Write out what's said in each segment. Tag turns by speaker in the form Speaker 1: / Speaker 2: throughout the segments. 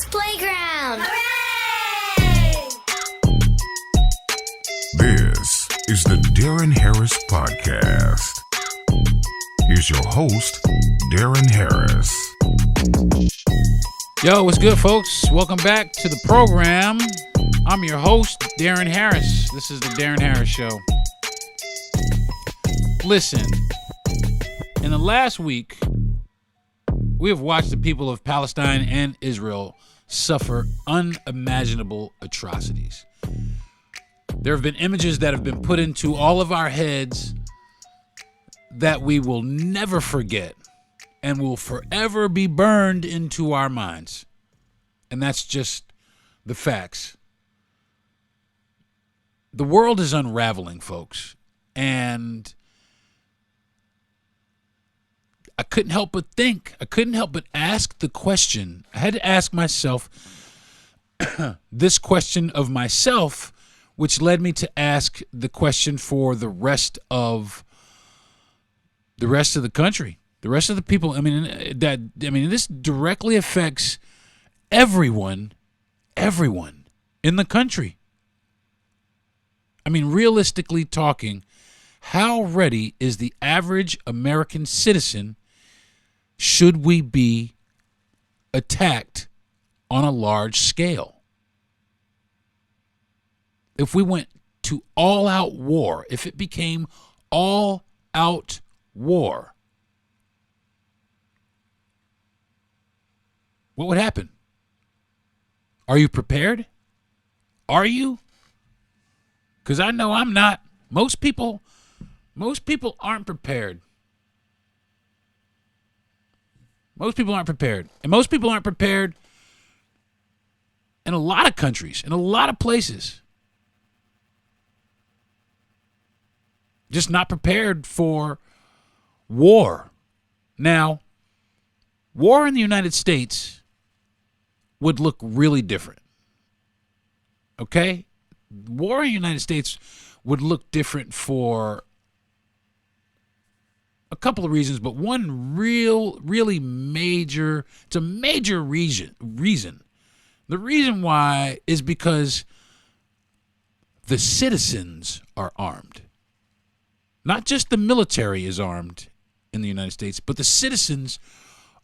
Speaker 1: Playground!
Speaker 2: Hooray!
Speaker 3: This is the Deron Harris Podcast. Here's your host, Deron Harris.
Speaker 4: Yo, what's good, folks? Welcome back to the program. I'm your host, Deron Harris. This is the Deron Harris Show. Listen, in the last week, we have watched the people of Palestine and Israel suffer unimaginable atrocities. There have been images that have been put into all of our heads that we will never forget and will forever be burned into our minds. And that's just the facts. The world is unraveling, folks. And I couldn't help but think. I couldn't help but ask the question. I had to ask myself this question of myself, which led me to ask the question for the rest of the country, the rest of the people. This directly affects everyone in the country. I mean, realistically talking, how ready is the average American citizen should we be attacked on a large scale? If we went to all-out war, if it became all-out war, what would happen? Are you prepared? Are you? Because I know I'm not. Most people aren't prepared. Most people aren't prepared. And most people aren't prepared in a lot of countries, in a lot of places. Just not prepared for war. Now, war in the United States would look really different. Okay? War in the United States would look different for a couple of reasons, but one really major, it's a major reason. The reason why is because the citizens are armed. Not just the military is armed in the United States, but the citizens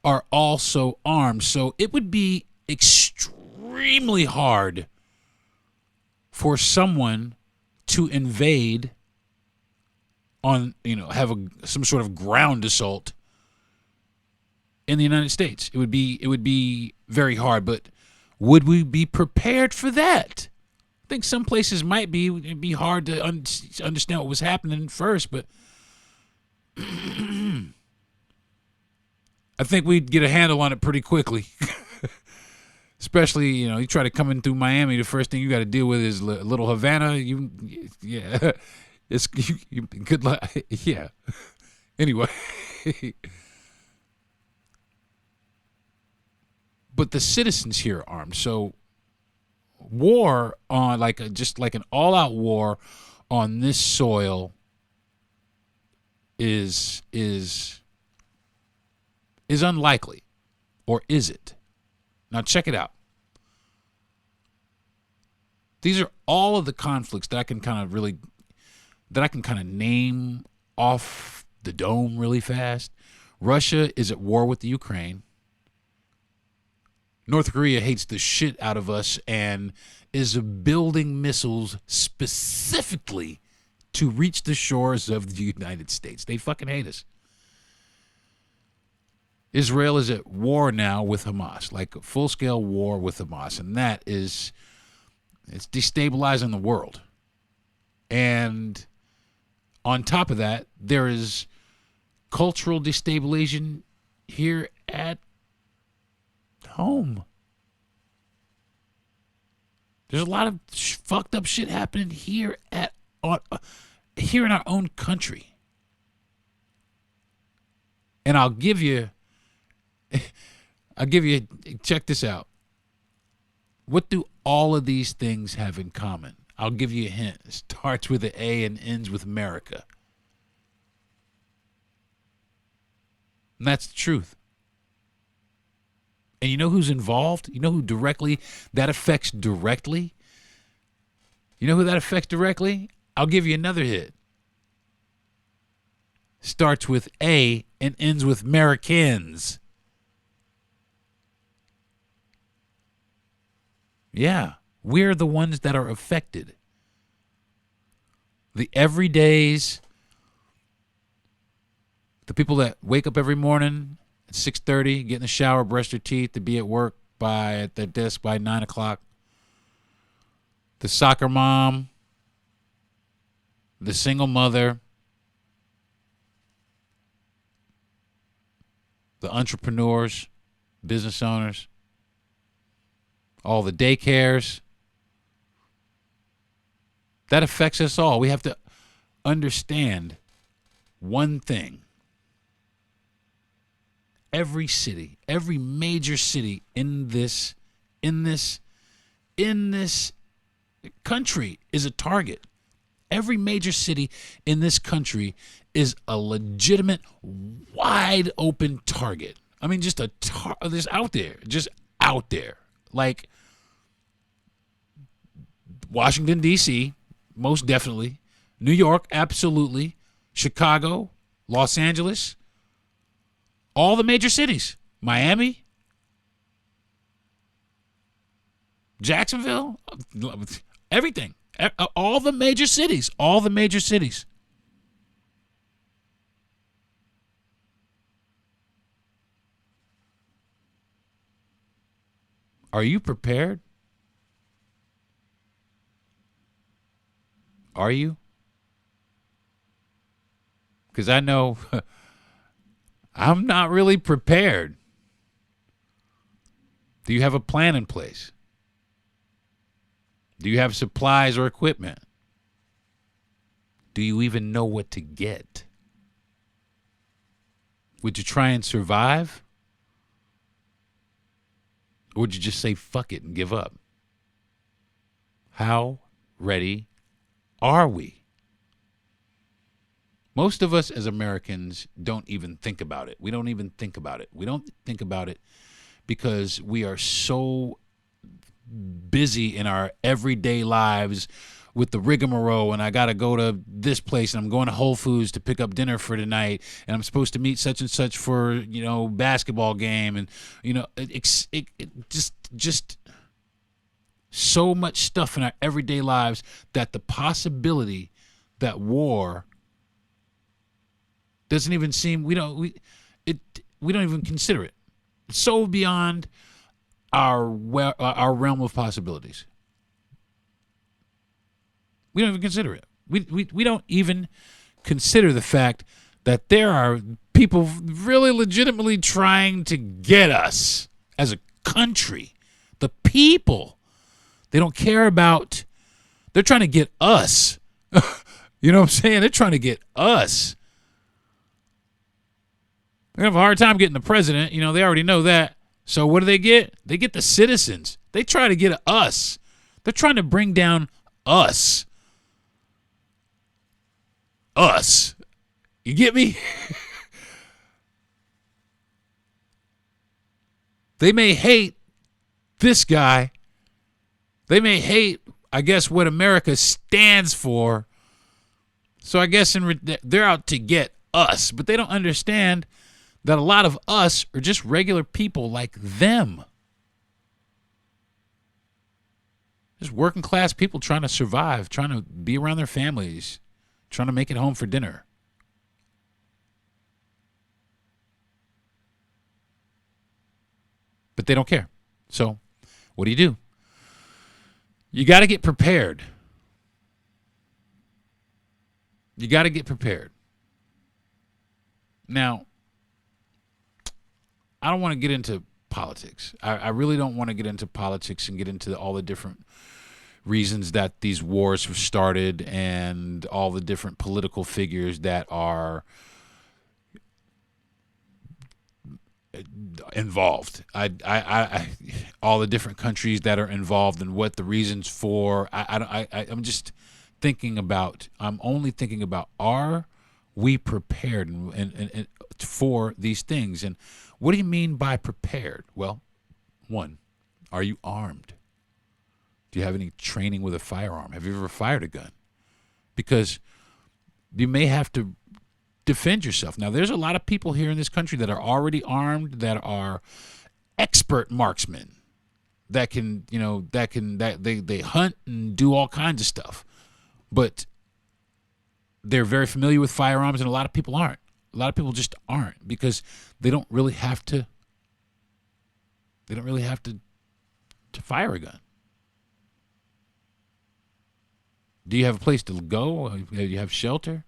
Speaker 4: are also armed. So it would be extremely hard for someone to invade on, have some sort of ground assault in the United States. It would be very hard, but would we be prepared for that? I think some places might be. It'd be hard to understand what was happening first, but I think we'd get a handle on it pretty quickly. Especially, you try to come in through Miami, the first thing you got to deal with is Little Havana. It's good luck. Yeah. Anyway. But the citizens here are armed. So war on just like an all-out war on this soil is unlikely. Or is it? Now check it out. These are all of the conflicts that I can kind of name off the dome really fast. Russia is at war with the Ukraine. North Korea hates the shit out of us and is building missiles specifically to reach the shores of the United States. They fucking hate us. Israel is at war now with Hamas, like a full-scale war with Hamas, and it's destabilizing the world. And on top of that, there is cultural destabilization here at home. There's a lot of fucked up shit happening here here in our own country. And I'll give you, check this out. What do all of these things have in common? I'll give you a hint. It starts with an A and ends with America. And that's the truth. And you know who's involved? You know who that affects directly? You know who that affects directly? I'll give you another hit. Starts with A and ends with Americans. Yeah, we're the ones that are affected. The everydays, the people that wake up every morning at 6:30, get in the shower, brush their teeth, to be at work at their desk by 9 o'clock. The soccer mom, the single mother, the entrepreneurs, business owners, all the daycares. That affects us all. We have to understand one thing. Every city, every major city in this country is a target. Every major city in this country is a legitimate, wide open target. I mean, just out there. Like Washington, D.C., most definitely. New York, absolutely. Chicago, Los Angeles, all the major cities. Miami, Jacksonville, everything. All the major cities. Are you prepared? Are you? Because I know I'm not really prepared. Do you have a plan in place? Do you have supplies or equipment? Do you even know what to get? Would you try and survive? Or would you just say fuck it and give up? How ready are we? Most of us as Americans don't even think about it. We don't even think about it. We don't think about it because we are so busy in our everyday lives with the rigmarole, and I got to go to this place, and I'm going to Whole Foods to pick up dinner for tonight, and I'm supposed to meet such and such for, basketball game, and, it just so much stuff in our everyday lives that the possibility that war doesn't even seem, we don't even consider it. It's so beyond our realm of possibilities. We don't even consider it. We don't even consider the fact that there are people really legitimately trying to get us as a country. The people. They don't care about, they're trying to get us. You know what I'm saying? They're trying to get us. They're going to have a hard time getting the president. They already know that. So what do they get? They get the citizens. They try to get us. They're trying to bring down us. Us. You get me? They may hate this guy. They may hate, I guess, what America stands for. So I guess they're out to get us. But they don't understand that a lot of us are just regular people like them. Just working class people trying to survive, trying to be around their families, trying to make it home for dinner. But they don't care. So what do? You got to get prepared. You got to get prepared. Now, I don't want to get into politics. I really don't want to get into politics and get into all the different reasons that these wars were started and all the different political figures that are involved. I all the different countries that are involved and what the reasons for. I'm just thinking about. I'm only thinking about, are we prepared and for these things? And what do you mean by prepared? Well, One, are you armed? Do you have any training with a firearm? Have you ever fired a gun? Because you may have to defend yourself. Now, there's a lot of people here in this country that are already armed, that are expert marksmen, that can, they hunt and do all kinds of stuff. But they're very familiar with firearms, and a lot of people aren't. A lot of people just aren't, because they don't really have to fire a gun. Do you have a place to go? Do you have shelter?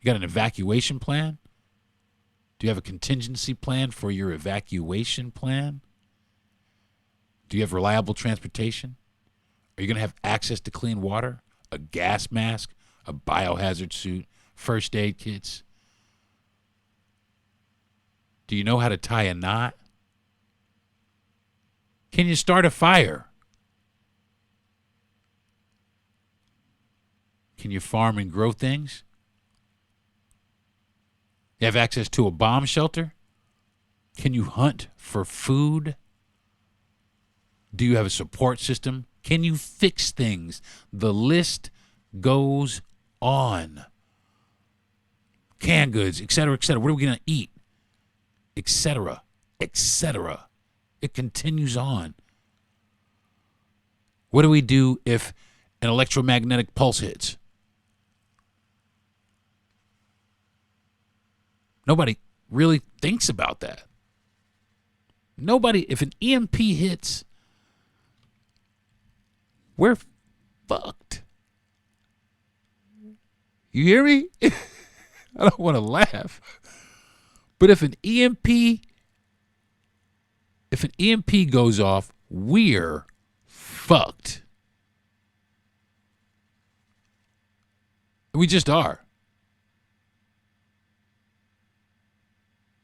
Speaker 4: You got an evacuation plan? Do you have a contingency plan for your evacuation plan? Do you have reliable transportation? Are you going to have access to clean water, a gas mask, a biohazard suit, first aid kits? Do you know how to tie a knot? Can you start a fire? Can you farm and grow things? You have access to a bomb shelter? Can you hunt for food? Do you have a support system? Can you fix things? The list goes on. Canned goods, et cetera, et cetera. What are we going to eat? Et cetera, et cetera. It continues on. What do we do if an electromagnetic pulse hits? Nobody really thinks about that. If an EMP hits, we're fucked. You hear me? I don't want to laugh. But if an EMP goes off, we're fucked. We just are.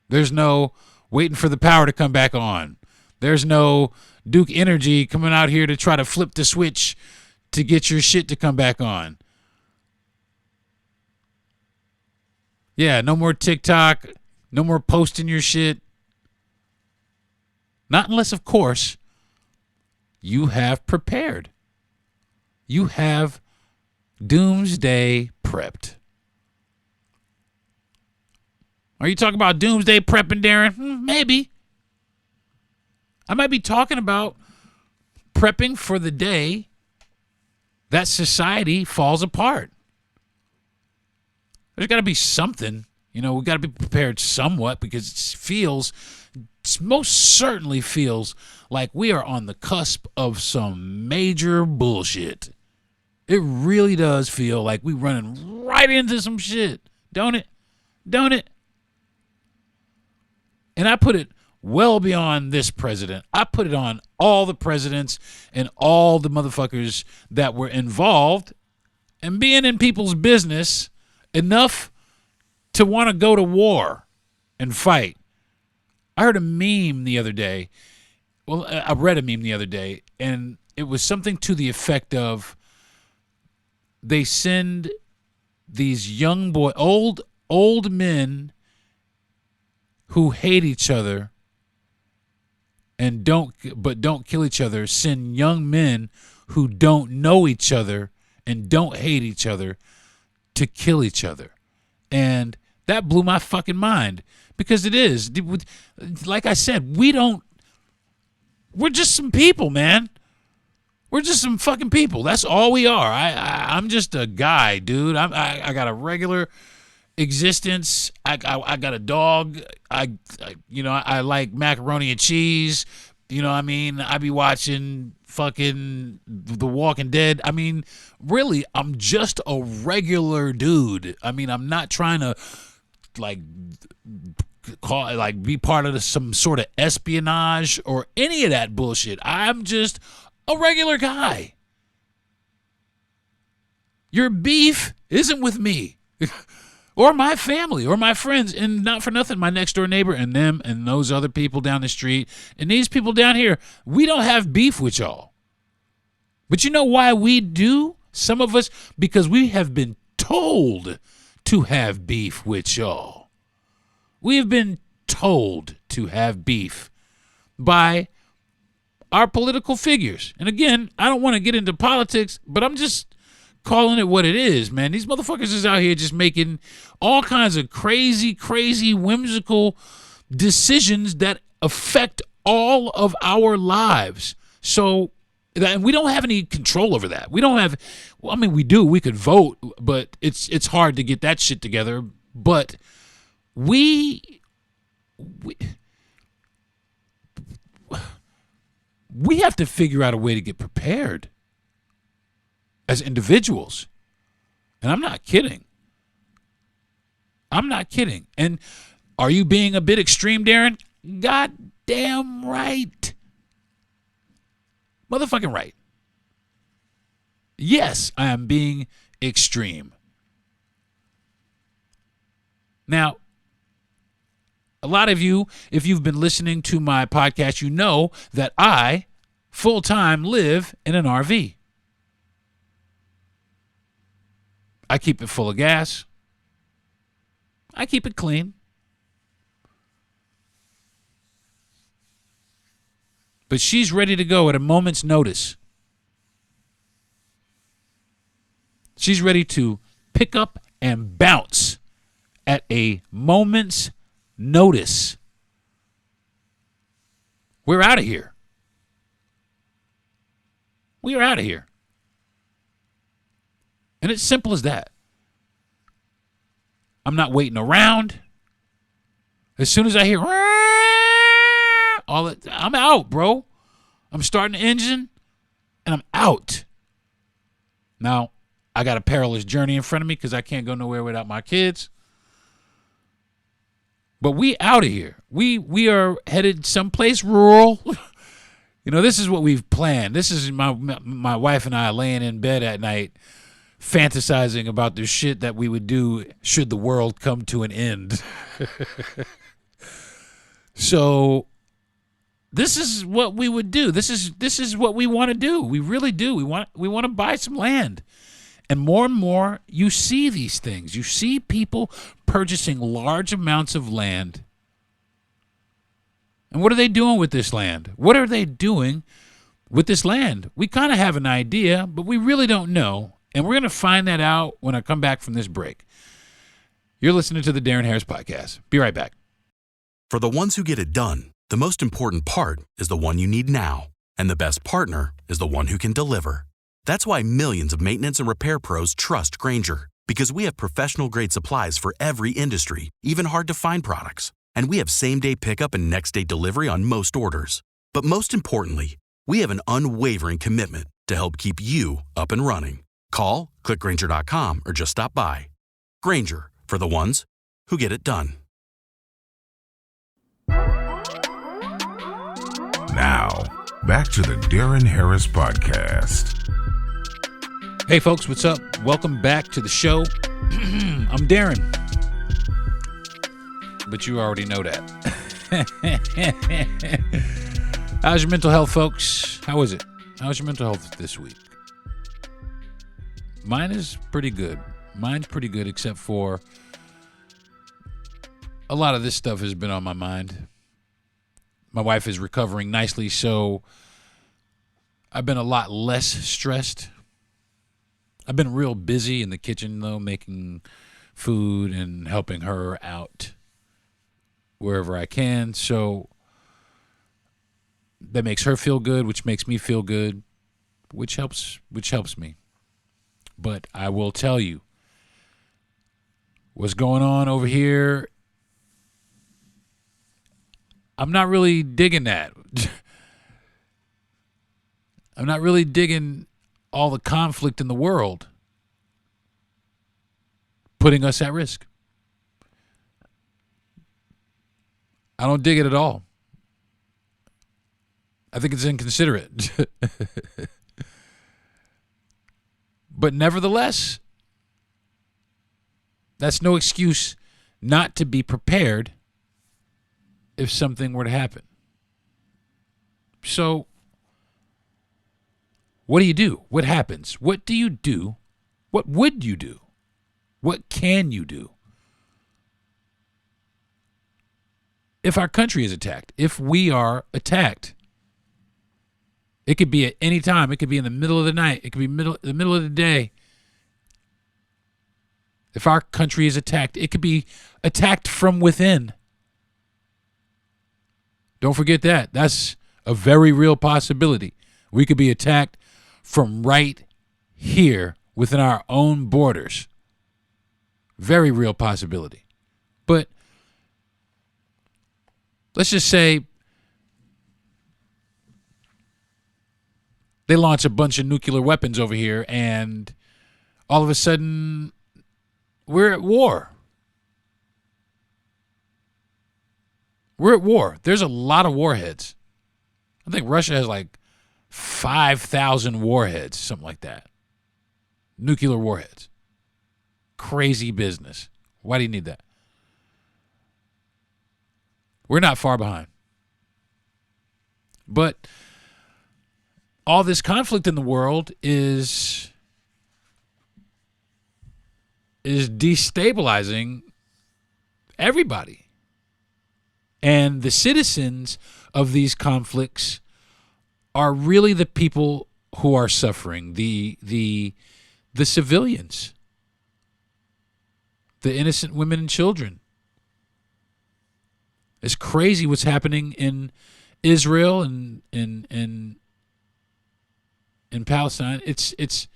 Speaker 4: There's no waiting for the power to come back on. There's no Duke Energy coming out here to try to flip the switch to get your shit to come back on. Yeah, no more TikTok. No more posting your shit. Not unless, of course, you have prepared. You have doomsday prepped. Are you talking about doomsday prepping, Deron? Maybe. I might be talking about prepping for the day that society falls apart. There's got to be something. We got to be prepared somewhat, because it most certainly feels like we are on the cusp of some major bullshit. It really does feel like we're running right into some shit. Don't it? Don't it? And I put it well beyond this president. I put it on all the presidents and all the motherfuckers that were involved and being in people's business enough to want to go to war and fight. I heard a meme the other day. Well, I read a meme the other day, and it was something to the effect of, they send these young old men who hate each other and don't kill each other, send young men who don't know each other and don't hate each other to kill each other. And that blew my fucking mind, because it is, like I said, we're just some people, man. We're just some fucking people. That's all we are. I'm just a guy, dude. I got a regular existence. I got a dog. I like macaroni and cheese. I be watching fucking The Walking Dead. Really, I'm just a regular dude. I'm not trying to be part of some sort of espionage or any of that bullshit. I'm just a regular guy. Your beef isn't with me or my family or my friends, and not for nothing, my next door neighbor and them and those other people down the street and these people down here, we don't have beef with y'all. But you know why we do? Some of us, because we have been told to have beef with y'all. We have been told to have beef by our political figures. And again, I don't want to get into politics, but I'm just calling it what it is, man. These motherfuckers is out here just making all kinds of crazy, whimsical decisions that affect all of our lives. So, and we don't have any control over that. We don't have, well, I mean, we do. We could vote, but it's hard to get that shit together. But we have to figure out a way to get prepared as individuals. And I'm not kidding. And are you being a bit extreme, Deron? Goddamn right. Motherfucking right. Yes, I am being extreme. Now, a lot of you, if you've been listening to my podcast, you know that I full-time live in an RV. I keep it full of gas. I keep it clean. But she's ready to go at a moment's notice. She's ready to pick up and bounce at a moment's notice. We're out of here. We are out of here. And it's simple as that. I'm not waiting around. As soon as I hear I'm out, bro. I'm starting the engine and I'm out. Now, I got a perilous journey in front of me because I can't go nowhere without my kids. But we out of here. We are headed someplace rural. You know, this is what we've planned. This is my wife and I laying in bed at night fantasizing about the shit that we would do should the world come to an end. So this is what we would do. This is what we want to do. We really do. We want to buy some land. And more, you see these things. You see people purchasing large amounts of land. And what are they doing with this land? What are they doing with this land? We kind of have an idea, but we really don't know. And we're going to find that out when I come back from this break. You're listening to the Deron Harris Podcast. Be right back.
Speaker 1: For the ones who get it done, the most important part is the one you need now. And the best partner is the one who can deliver. That's why millions of maintenance and repair pros trust Grainger, because we have professional-grade supplies for every industry, even hard-to-find products. And we have same-day pickup and next-day delivery on most orders. But most importantly, we have an unwavering commitment to help keep you up and running. Call, click Grainger.com, or just stop by. Grainger, for the ones who get it done.
Speaker 3: Now, back to the Deron Harris Podcast.
Speaker 4: Hey folks, what's up? Welcome back to the show. I'm Deron. But you already know that. How's your mental health, folks? How is it? How's your mental health this week? Mine is pretty good. Mine's pretty good, except for a lot of this stuff has been on my mind. My wife is recovering nicely, so I've been a lot less stressed. I've been real busy in the kitchen, though, making food and helping her out wherever I can. So that makes her feel good, which makes me feel good, which helps me. But I will tell you, what's going on over here, I'm not really digging that. I'm not really digging all the conflict in the world putting us at risk. I don't dig it at all. I think it's inconsiderate. But nevertheless, that's no excuse not to be prepared if something were to happen. So, what do you do? What happens? What do you do? What would you do? What can you do? If our country is attacked, if we are attacked, It could be at any time. It could be in the middle of the night. It could be the middle of the day. If our country is attacked, it could be attacked from within. Don't forget that. That's a very real possibility. We could be attacked from right here within our own borders. Very real possibility. But let's just say they launch a bunch of nuclear weapons over here and all of a sudden we're at war. We're at war. There's a lot of warheads. I think Russia has like 5,000 warheads, something like that. Nuclear warheads. Crazy business. Why do you need that? We're not far behind. But all this conflict in the world is destabilizing everybody. And the citizens of these conflicts are really the people who are suffering, the civilians, the innocent women and children. It's crazy what's happening in Israel and in Palestine. It's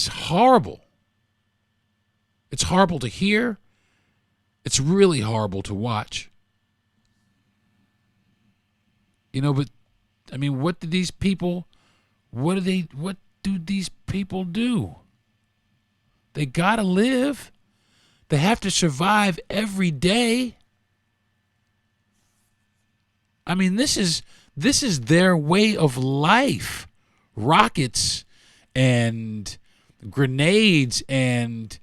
Speaker 4: horrible. It's horrible to hear. It's really horrible to watch. You know, but I mean, what do these people do? They got to live. They have to survive every day. I mean, this is their way of life. Rockets and grenades and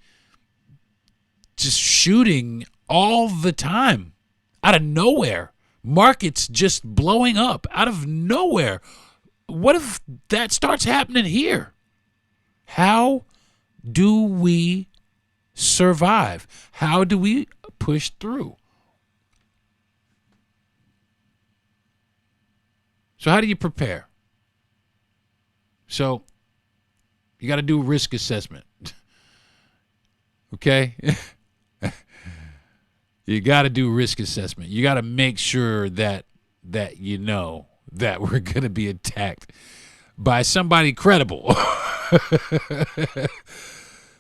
Speaker 4: just shooting all the time out of nowhere. Markets just blowing up out of nowhere. What if that starts happening here? How do we survive? How do we push through? So how do you prepare? So you got to do a risk assessment. Okay? You got to do risk assessment. You got to make sure that you know that we're going to be attacked by somebody credible.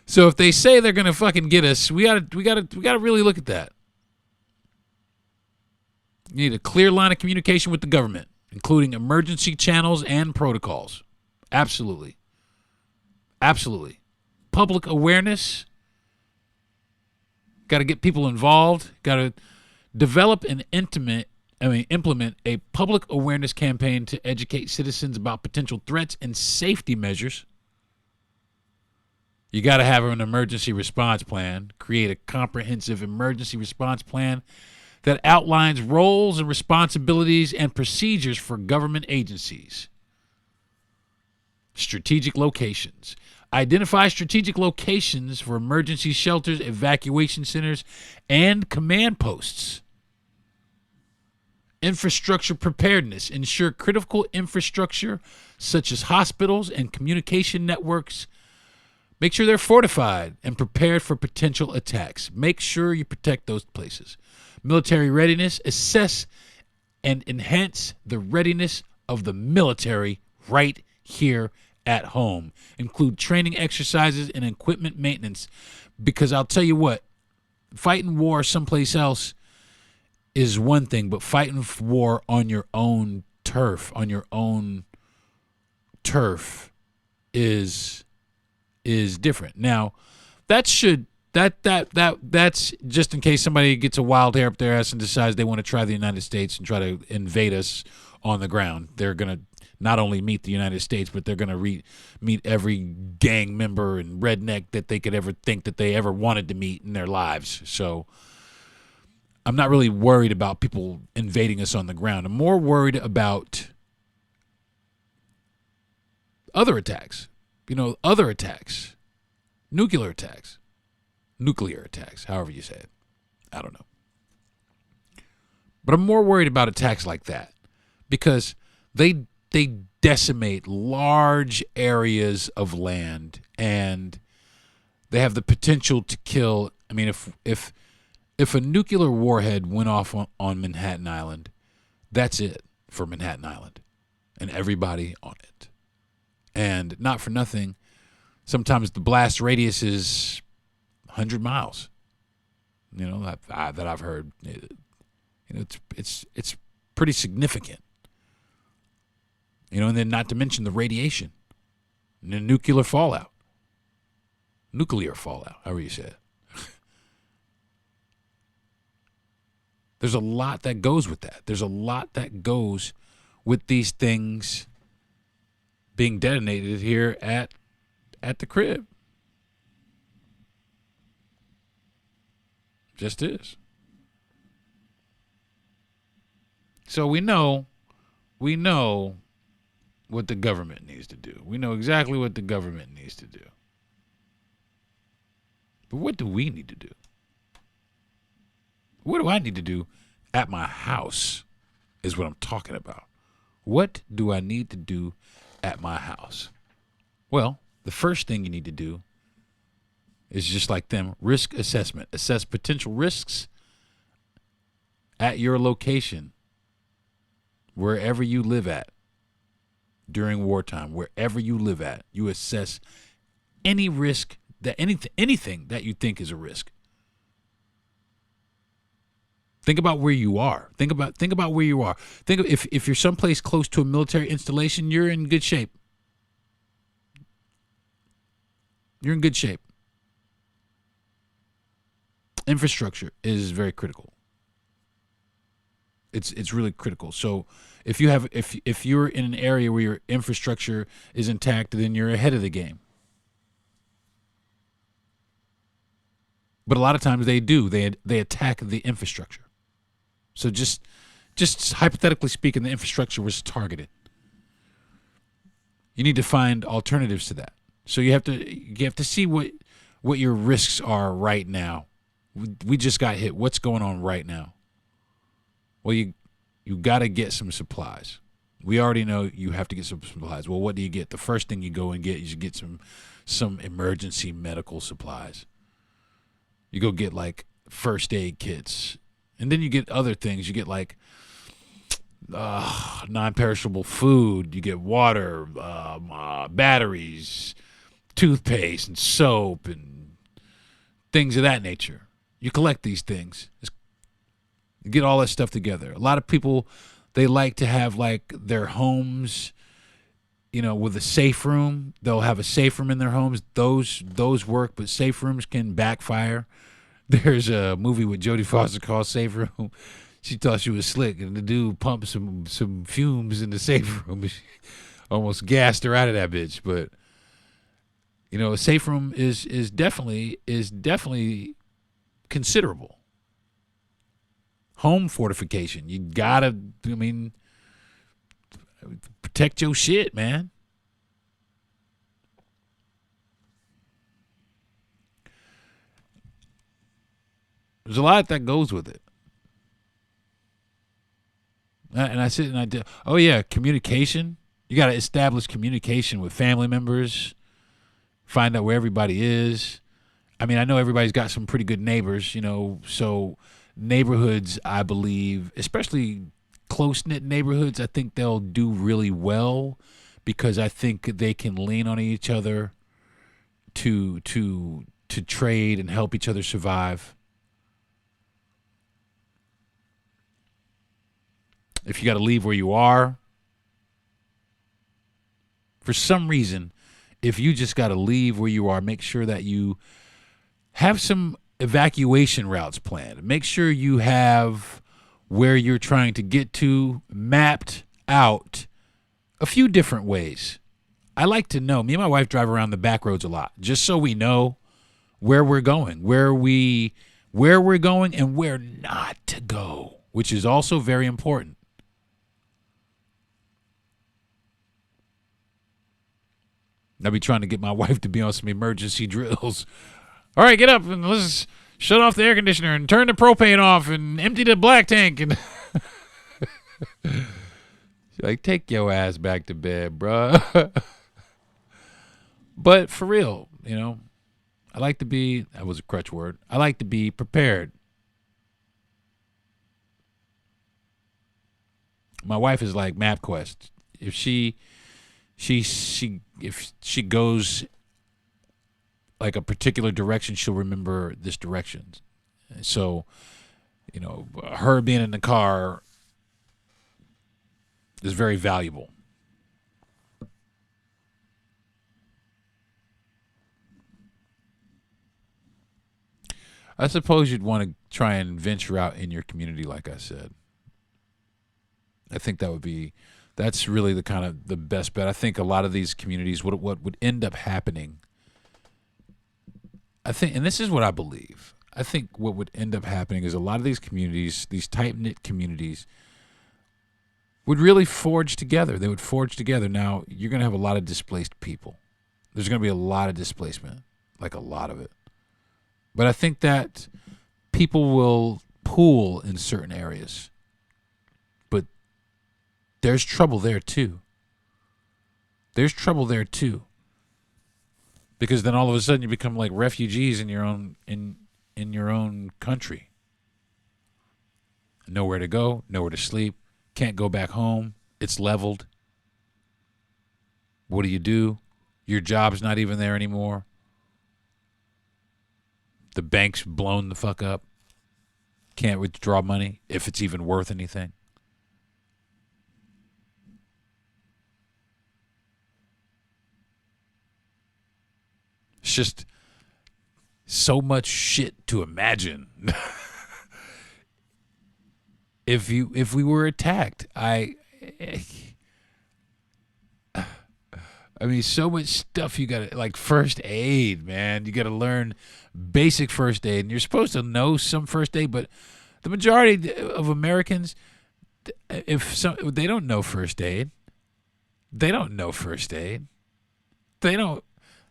Speaker 4: So if they say they're going to fucking get us, we got to really look at that. You need a clear line of communication with the government, including emergency channels and protocols. Absolutely. Absolutely. Public awareness. Got to get people involved. Got to develop and implement a public awareness campaign to educate citizens about potential threats and safety measures. You got to have an emergency response plan. Create a comprehensive emergency response plan that outlines roles and responsibilities and procedures for government agencies. Strategic locations. Identify strategic locations for emergency shelters, evacuation centers, and command posts. Infrastructure preparedness. Ensure critical infrastructure such as hospitals and communication networks. Make sure they're fortified and prepared for potential attacks. Make sure you protect those places. Military readiness. Assess and enhance the readiness of the military right here at home. Include training exercises and equipment maintenance. Because I'll tell you what, fighting war someplace else is one thing, but fighting war on your own turf, is different. Now, that's just in case somebody gets a wild hair up their ass and decides they want to try the United States and try to invade us on the ground. They're going to not only meet the United States, but they're going to meet every gang member and redneck that they could ever think that they ever wanted to meet in their lives. So I'm not really worried about people invading us on the ground. I'm more worried about other attacks. Nuclear attacks, however you say it. I don't know. But I'm more worried about attacks like that because they decimate large areas of land, and they have the potential to kill. I mean, if a nuclear warhead went off on Manhattan Island, that's it for Manhattan Island and everybody on it. And not for nothing, sometimes the blast radius is 100 miles. You know, that I've heard. You know, it's pretty significant. You know, and then not to mention the radiation and the nuclear fallout, however you say it. There's a lot that goes with that. There's a lot that goes with these things being detonated here at the crib. Just is. So we know what the government needs to do. We know exactly what the government needs to do. But what do we need to do? What do I need to do at my house is what I'm talking about. What do I need to do at my house? Well, the first thing you need to do is just like them, risk assessment. Assess potential risks at your location, wherever you live at during wartime, wherever you live at. You assess any risk, that anything that you think is a risk. Think about where you are. Think about where you are. Think of if you're someplace close to a military installation, you're in good shape. You're in good shape. Infrastructure is very critical. It's really critical. So if you're in an area where your infrastructure is intact, then you're ahead of the game. But a lot of times they do. They attack the infrastructure. So just hypothetically speaking, the infrastructure was targeted. You need to find alternatives to that. So you have to see what your risks are right now. We just got hit. What's going on right now? Well, you got to get some supplies. We already know you have to get some supplies. Well, what do you get? The first thing you go and get is you get some emergency medical supplies. You go get like first aid kits. And then you get other things. You get like non-perishable food. You get water, batteries, toothpaste, and soap, and things of that nature. You collect these things. You get all that stuff together. A lot of people, they like to have like their homes, you know, with a safe room. They'll have a safe room in their homes. Those work, but safe rooms can backfire. There's a movie with Jodie Foster called Safe Room. She thought she was slick, and the dude pumped some fumes in the safe room. She almost gassed her out of that bitch. But you know, a safe room is definitely considerable. Home fortification. You gotta, protect your shit, man. There's a lot that goes with it. And I sit and I do. Oh, yeah, communication. You got to establish communication with family members. Find out where everybody is. I mean, I know everybody's got some pretty good neighbors, you know. So neighborhoods, I believe, especially close-knit neighborhoods, I think they'll do really well because I think they can lean on each other to trade and help each other survive. If you got to leave where you are, for some reason, if you just got to leave where you are, make sure that you have some evacuation routes planned. Make sure you have where you're trying to get to mapped out a few different ways. I like to know. Me and my wife drive around the back roads a lot, just so we know where we're going, where we're going, and where not to go, which is also very important. I'll be trying to get my wife to be on some emergency drills. All right, get up and let's shut off the air conditioner and turn the propane off and empty the black tank. And Like, take your ass back to bed, bruh. But for real, I like to be, that was a crutch word, I like to be prepared. My wife is like MapQuest. If she goes like a particular direction, she'll remember this direction. So, her being in the car is very valuable. I suppose you'd want to try and venture out in your community, like I said. I think that's really the best bet. I think a lot of these communities, what would end up happening, I think, and this is what I believe, I think what would end up happening is a lot of these communities, these tight-knit communities, would really forge together. They would forge together. Now, you're going to have a lot of displaced people. There's going to be a lot of displacement, like a lot of it. But I think that people will pool in certain areas. But there's trouble there too. Because then all of a sudden you become like refugees in your own country. Nowhere to go, nowhere to sleep, can't go back home. It's leveled. What do? Your job's not even there anymore. The bank's blown the fuck up. Can't withdraw money if it's even worth anything. It's just so much shit to imagine. If we were attacked, I mean, so much stuff you got to, like first aid, man. You got to learn basic first aid, and you're supposed to know some first aid, but the majority of Americans, they don't know first aid. They don't know first aid. These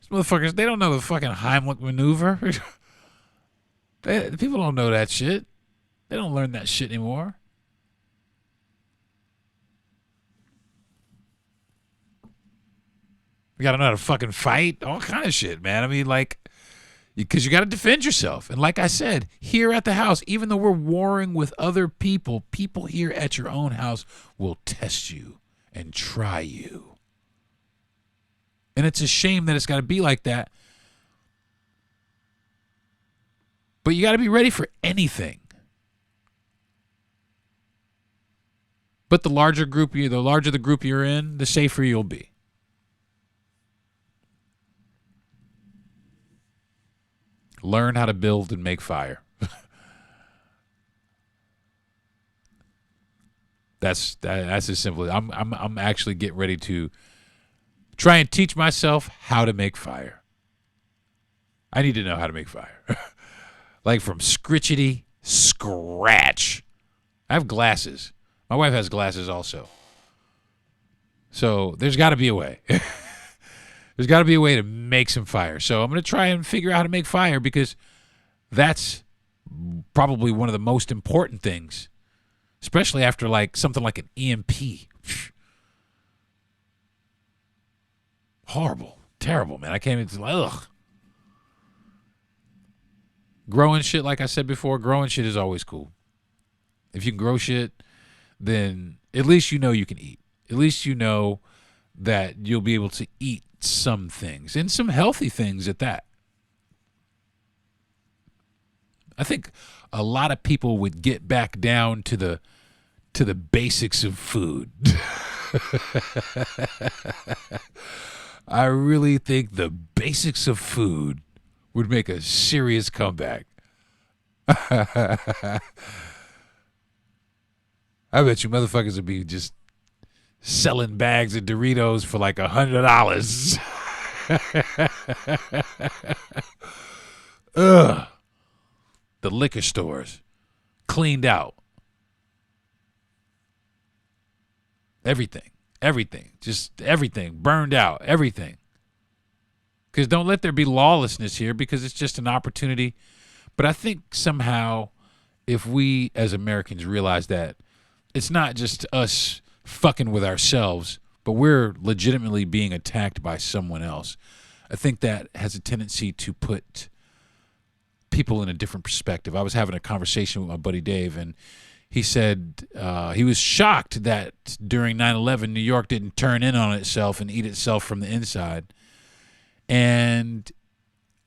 Speaker 4: motherfuckers, they don't know the fucking Heimlich maneuver. People don't know that shit. They don't learn that shit anymore. You got to know how to fucking fight, all kind of shit, man. I mean, like, because you got to defend yourself. And like I said, here at the house, even though we're warring with other people, people here at your own house will test you and try you. And it's a shame that it's got to be like that. But you got to be ready for anything. But the larger the group you're in, the safer you'll be. Learn how to build and make fire. That's as simple. I'm actually getting ready to try and teach myself how to make fire. I need to know how to make fire. Like from scratch. I have glasses. My wife has glasses also. So there's got to be a way. There's got to be a way to make some fire. So I'm going to try and figure out how to make fire because that's probably one of the most important things, especially after like something like an EMP. Horrible. Terrible, man. I can't even, ugh. Growing shit, like I said before, growing shit is always cool. If you can grow shit, then at least you know you can eat. At least you know that you'll be able to eat some things, and some healthy things at that. I think a lot of people would get back down to the basics of food. I really think the basics of food would make a serious comeback. I bet you motherfuckers would be just selling bags of Doritos for like $100. Ugh. The liquor stores cleaned out. Everything, just everything burned out, everything. Because don't let there be lawlessness here, because it's just an opportunity. But I think somehow if we as Americans realize that it's not just us fucking with ourselves, but we're legitimately being attacked by someone else. I think that has a tendency to put people in a different perspective. I was having a conversation with my buddy Dave, and he said he was shocked that during 9/11, New York didn't turn in on itself and eat itself from the inside. And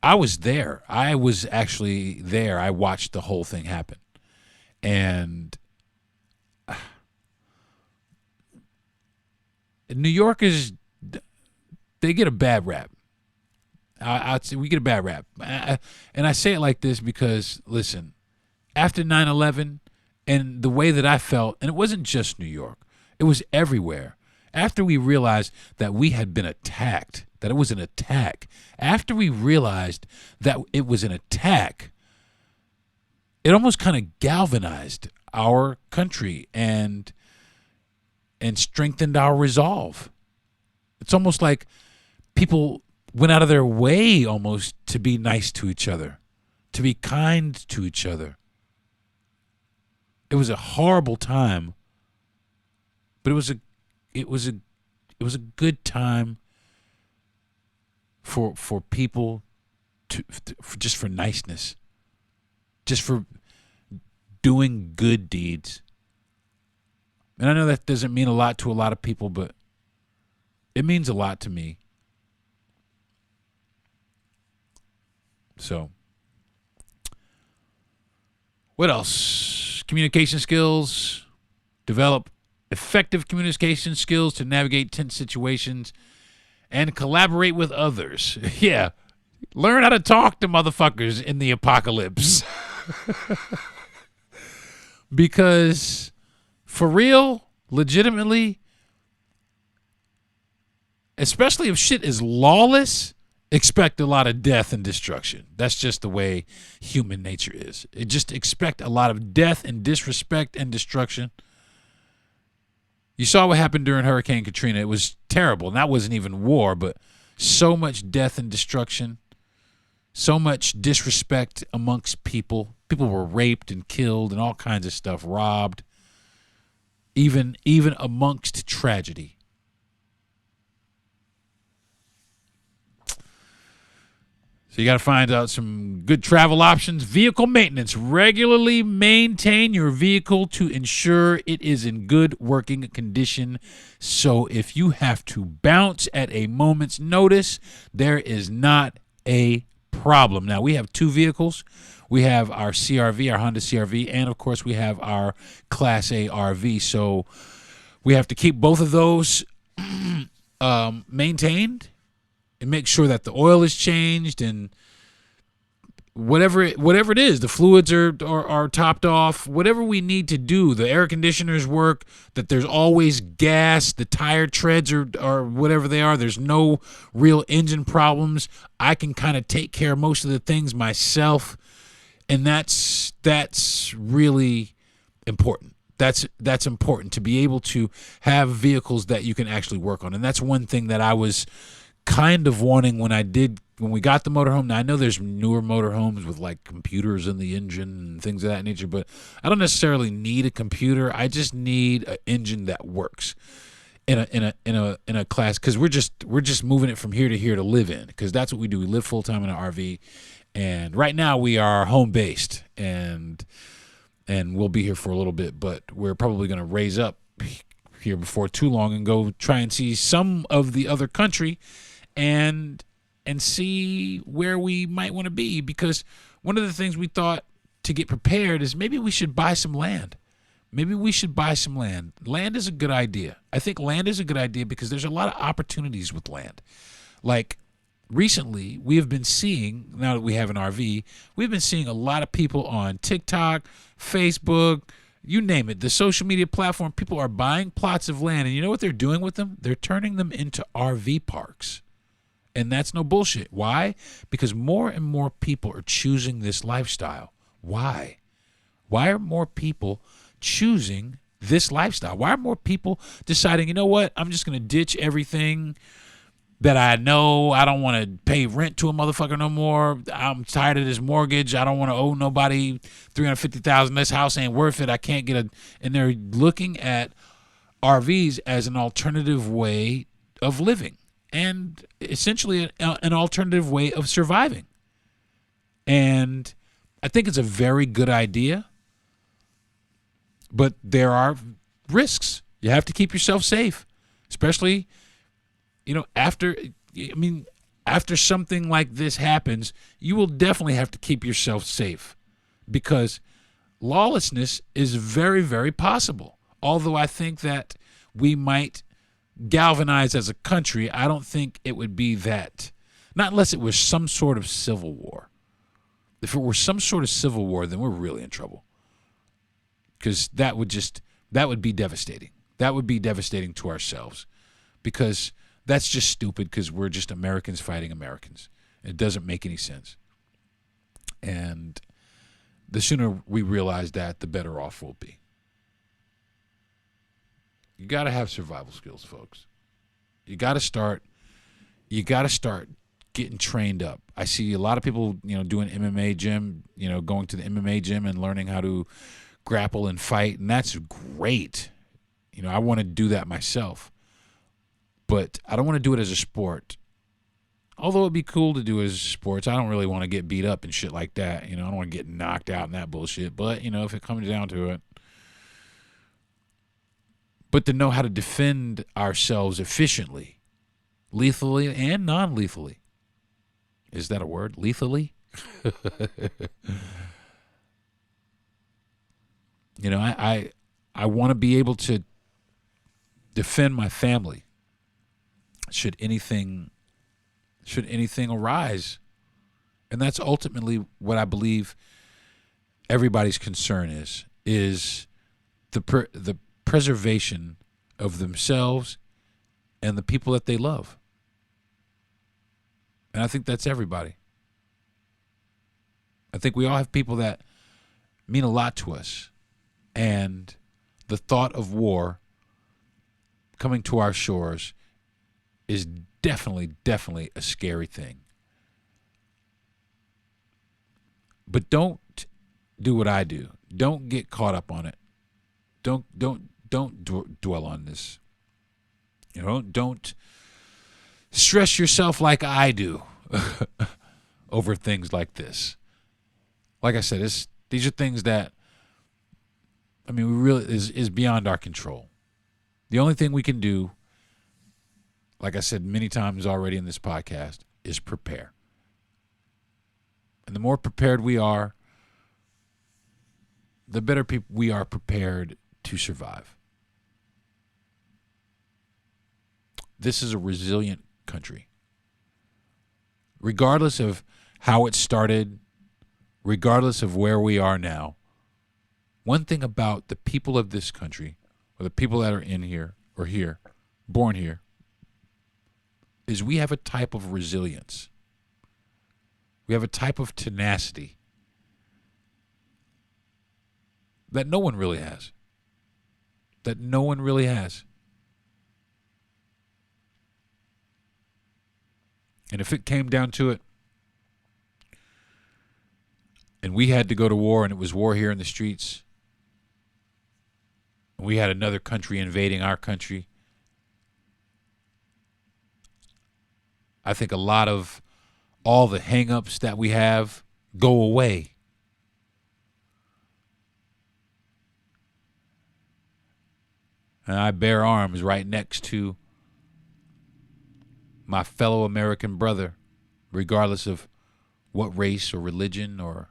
Speaker 4: I was there. I was actually there. I watched the whole thing happen. And New Yorkers, they get a bad rap. I'd say we get a bad rap. And I say it like this because, listen, after 9/11 and the way that I felt, and it wasn't just New York, it was everywhere. After we realized that we had been attacked, that it was an attack, after we realized that it was an attack, it almost kind of galvanized our country and strengthened our resolve. It's almost like people went out of their way almost to be nice to each other, to be kind to each other. It was a horrible time, but it was a good time for people just for niceness, just for doing good deeds. And I know that doesn't mean a lot to a lot of people, but it means a lot to me. So, what else? Communication skills. Develop effective communication skills to navigate tense situations and collaborate with others. Yeah. Learn how to talk to motherfuckers in the apocalypse. Because for real, legitimately, especially if shit is lawless, expect a lot of death and destruction. That's just the way human nature is. Just expect a lot of death and disrespect and destruction. You saw what happened during Hurricane Katrina. It was terrible. And that wasn't even war, but so much death and destruction, so much disrespect amongst people. People were raped and killed and all kinds of stuff, robbed, even amongst tragedy. So you got to find out some good travel options. Vehicle maintenance. Regularly maintain your vehicle to ensure it is in good working condition. So if you have to bounce at a moment's notice, there is not a problem. Now, we have two vehicles. We have our CRV, our Honda CRV, and, of course, we have our Class A RV. So we have to keep both of those maintained and make sure that the oil is changed and whatever it is, the fluids are topped off, whatever we need to do, the air conditioners work, that there's always gas, the tire treads are whatever they are, there's no real engine problems. I can kind of take care of most of the things myself, and that's really important. That's important to be able to have vehicles that you can actually work on. And that's one thing that I was kind of wanting when we got the motorhome. Now, I know there's newer motorhomes with like computers in the engine and things of that nature, but I don't necessarily need a computer. I just need an engine that works in a class, because we're just moving it from here to here to live in, because that's what we do. We live full time in an RV, and right now we are home based, and we'll be here for a little bit, but we're probably going to raise up here before too long and go try and see some of the other country and see where we might want to be, because one of the things we thought to get prepared is maybe we should buy some land. Maybe we should buy some land. Land is a good idea. I think land is a good idea because there's a lot of opportunities with land. Like recently, we have been seeing, now that we have an RV, we've been seeing a lot of people on TikTok, Facebook, you name it, the social media platform, people are buying plots of land, and you know what they're doing with them? They're turning them into RV parks. And that's no bullshit. Why? Because more and more people are choosing this lifestyle. Why? Why are more people choosing this lifestyle? Why are more people deciding, you know what, I'm just going to ditch everything that I know. I don't want to pay rent to a motherfucker no more. I'm tired of this mortgage. I don't want to owe nobody $350,000. This house ain't worth it. I can't get and they're looking at RVs as an alternative way of living and essentially an alternative way of surviving. And I think it's a very good idea, but there are risks. You have to keep yourself safe, especially, after something like this happens, you will definitely have to keep yourself safe because lawlessness is very, very possible. Although I think that we might galvanize as a country, I don't think it would be that. Not unless it was some sort of civil war. If it were some sort of civil war, then we're really in trouble. Because that would be devastating. That would be devastating to ourselves. Because that's just stupid because we're just Americans fighting Americans. It doesn't make any sense. And the sooner we realize that, the better off we'll be. You got to have survival skills, folks. You got to start getting trained up. I see a lot of people, doing MMA gym, going to the MMA gym and learning how to grapple and fight, and that's great. I want to do that myself. But I don't want to do it as a sport. Although it'd be cool to do as sports, I don't really want to get beat up and shit like that. I don't want to get knocked out and that bullshit. But, if it comes down to it. But to know how to defend ourselves efficiently, lethally and non-lethally. Is that a word? Lethally? I want to be able to defend my family. Should anything arise. And that's ultimately what I believe everybody's concern is the preservation of themselves and the people that they love. And I think that's everybody. I think we all have people that mean a lot to us. And the thought of war coming to our shores is definitely a scary thing. But don't do what I do. Don't get caught up on it. Don't dwell on this. Don't stress yourself like I do over things like this. Like I said, these are things that we really is beyond our control. The only thing we can do, like I said many times already in this podcast, is prepare. And the more prepared we are, the better we are prepared to survive. This is a resilient country. Regardless of how it started, regardless of where we are now, one thing about the people of this country, or the people that are in here, or here, born here, is we have a type of resilience. We have a type of tenacity that no one really has. That no one really has. And if it came down to it, and we had to go to war, and it was war here in the streets, and we had another country invading our country, I think a lot of all the hang-ups that we have go away. And I bear arms right next to my fellow American brother, regardless of what race or religion or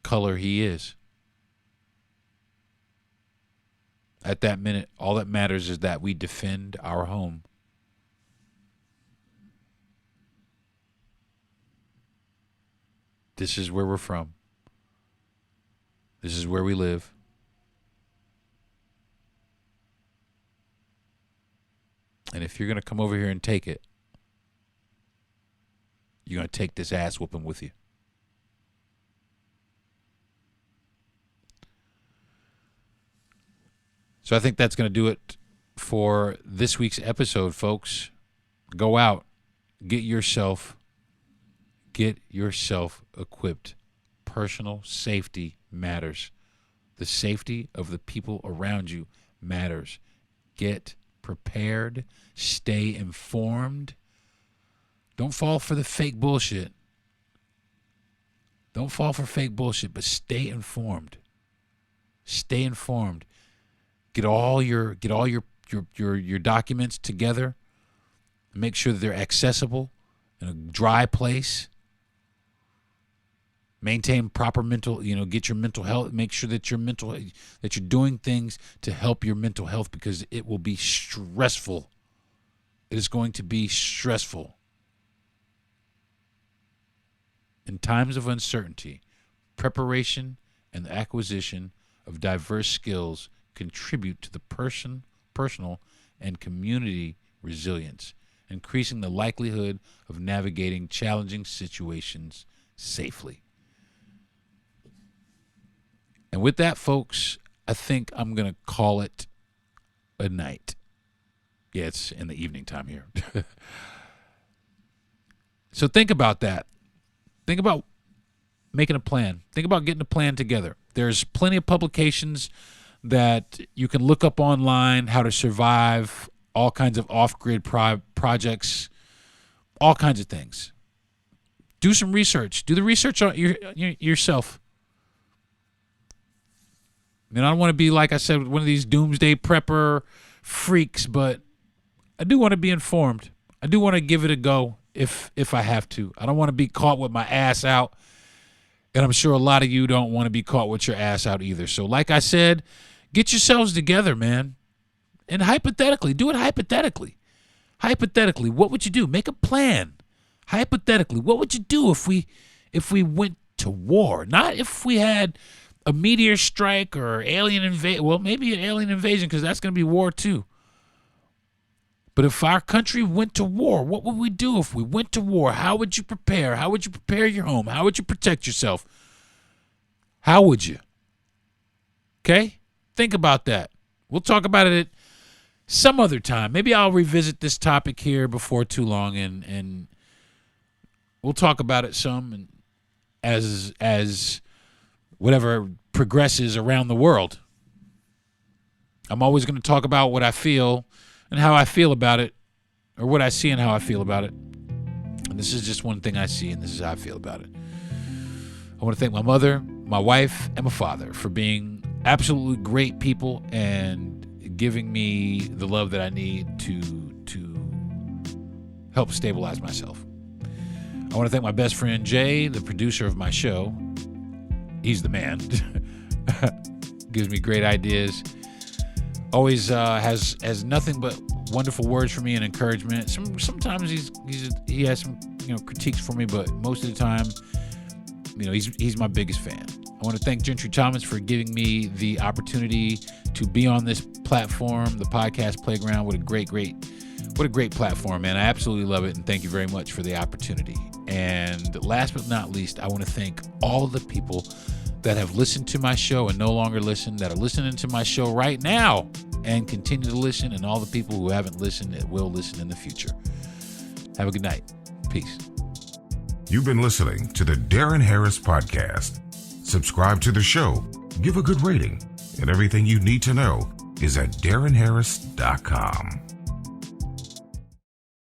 Speaker 4: color he is. At that minute, all that matters is that we defend our home. This is where we're from. This is where we live. And if you're going to come over here and take it, you're going to take this ass whooping with you. So I think that's going to do it for this week's episode, folks. Go out, get yourself equipped. Personal safety matters. The safety of the people around you matters. get prepared, stay informed. Don't fall for the fake bullshit. Don't fall for fake bullshit, but stay informed. Stay informed. Get all your documents together. Make sure that they're accessible in a dry place. Maintain proper mental, get your mental health. Make sure that that you're doing things to help your mental health, because it will be stressful. It is going to be stressful. In times of uncertainty, preparation and the acquisition of diverse skills contribute to the personal and community resilience, increasing the likelihood of navigating challenging situations safely. And with that, folks, I think I'm going to call it a night. Yeah, it's in the evening time here. So think about that. Think about making a plan. Think about getting a plan together. There's plenty of publications that you can look up online, how to survive, all kinds of off-grid projects, all kinds of things. Do some research. Do the research on yourself. I don't want to be, like I said, one of these doomsday prepper freaks, but I do want to be informed. I do want to give it a go if I have to. I don't want to be caught with my ass out, and I'm sure a lot of you don't want to be caught with your ass out either. So like I said, get yourselves together, man, and hypothetically, do it hypothetically. Hypothetically, what would you do? Make a plan. Hypothetically, what would you do if we went to war? Not if we had a meteor strike or alien invasion. Well, maybe an alien invasion, because that's going to be war too. But if our country went to war, what would we do if we went to war? How would you prepare? How would you prepare your home? How would you protect yourself? How would you? Okay? Think about that. We'll talk about it some other time. Maybe I'll revisit this topic here before too long, and we'll talk about it some, and as whatever progresses around the world. I'm always going to talk about what I feel and how I feel about it, or what I see and how I feel about it. And this is just one thing I see, and this is how I feel about it. I want to thank my mother, my wife, and my father for being absolutely great people and giving me the love that I need to help stabilize myself. I want to thank my best friend Jay, the producer of my show. He's the man. Gives me great ideas. Always has nothing but wonderful words for me and encouragement. Sometimes he has some critiques for me, but most of the time, he's my biggest fan. I want to thank Gentry Thomas for giving me the opportunity to be on this platform, the podcast playground. What a great platform, man. I absolutely love it, and thank you very much for the opportunity. And last but not least, I want to thank all the people that have listened to my show and no longer listen, that are listening to my show right now and continue to listen, and all the people who haven't listened and will listen in the future. Have a good night. Peace.
Speaker 3: You've been listening to the Deron Harris Podcast. Subscribe to the show, give a good rating, and everything you need to know is at DeronHarris.com.